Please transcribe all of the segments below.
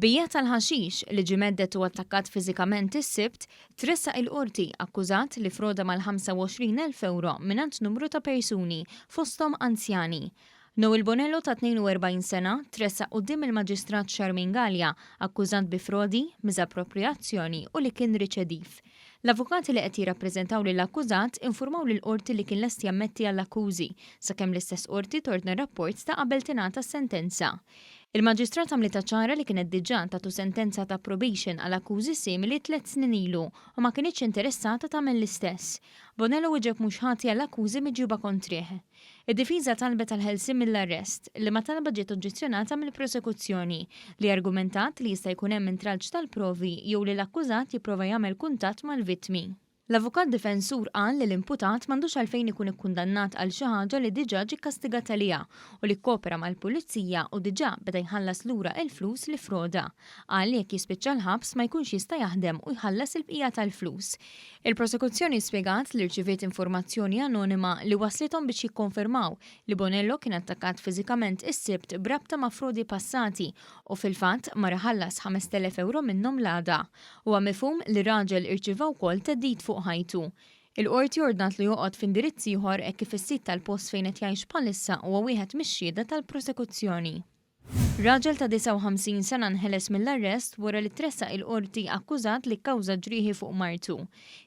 Bija tal-ħaxix li ġie meddet u attakkat fiżikament is-Sibt tressaq il-qorti akkużat li froda mal-25,000 euro mingħand numru ta' persuni fosthom anzjani. Noel Bonello ta' 42 sena tressaq quddiem il-Maġistrat Charmin Gallia akkużat bi frodi, miżappropriazzjoni u li kien riċediv. L-avukati li qed jirrappreżentaw lill-akkużat infurmaw lill-qorti li kien lest jammetti għall-akkużi sakemm l-istess qorti torna rapport ta' qabel tingħata s-sentenza. Il-Maġistrat għamlita ċara li kienet diġà tagħtu sentenza ta' probation għal akkużi simili 3 snin ilu u ma kienitx interessata tagħmel l-istess. Bonello wieġeb mhux ħati għall akkużi miġjuba kontrih. Id-difiża talbet għall-ħelsien mill-arrest li ma talba ġiet oġġezzjonata mill-prosekuzzjoni li argumentat li jista' jkun hemm intralġ tal-provi jew li l-akkużat jipprova jagħmel kuntatt mal-vittmi. L-avukat difensur qal li l-imputat m'għandux għalfejn ikun ikkundannat għal xi ħaġa li diġà ġie kkastigata għaliha u li kkopera mal-pulizija u diġà beda jħallas lura l-flus li froda. Qal li jekk jispiċċa l-ħabs ma jkunx jista' jaħdem u jħallas il-bqija tal-flus. Il-prosekuzzjoni spjegat li rċiviet informazzjoni anonima li waslithom biex jikkonfermaw li Bonello kien attakkat fiżikament is-Sibt brabta ma' frodi passati u fil-fatt ma ħallas 5,000 euro minnhom l-għada. Huwa mifhum li raġel irċieva wkoll teddid fuq ħajtu. Il-qorti ordnat li joqgħod f'indirizz ieħor hekk kif is-sit tal-post fejn qed jgħix bħalissa huwa wieħed mix-xhieda tal-prosekuzzjoni. Raġel ta' 59 sena nħeles mill-arrest wara li tressaq il-qorti akkużat li kkawża ġrieħi fuq martu.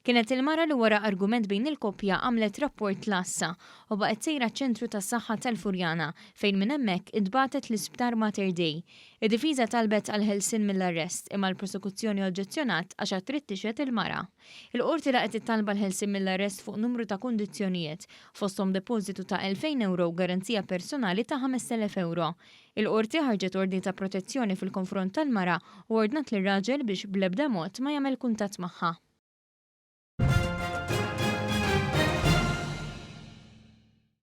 Kienet il-mara li wara argument bejn il-koppja għamlet rapport lassa u baqgħet sejra ċ-ċentru tas-saħħa tal-Furjana fejn minn hemmhekk intbagħtet l-Isptar Mater Dei. Id-difiża talbet għal ħelsien mill-arrest imma l-prosekuzzjoni oġġezzjonat għax trid tixhed il-mara. Il-qorti laqgħet ittalba l-ħelsien mill-arrest fuq numru ta' kundizzjonijiet fosthom depożitu ta' 2,000 euro u garanzija personali ta' 5,000 euro. Il-qorti ħarġet ordni ta' protezzjoni fil-konfront tal-mara u ordnat lir-raġel biex bl-ebda mod ma jagħmel kuntatt magħha.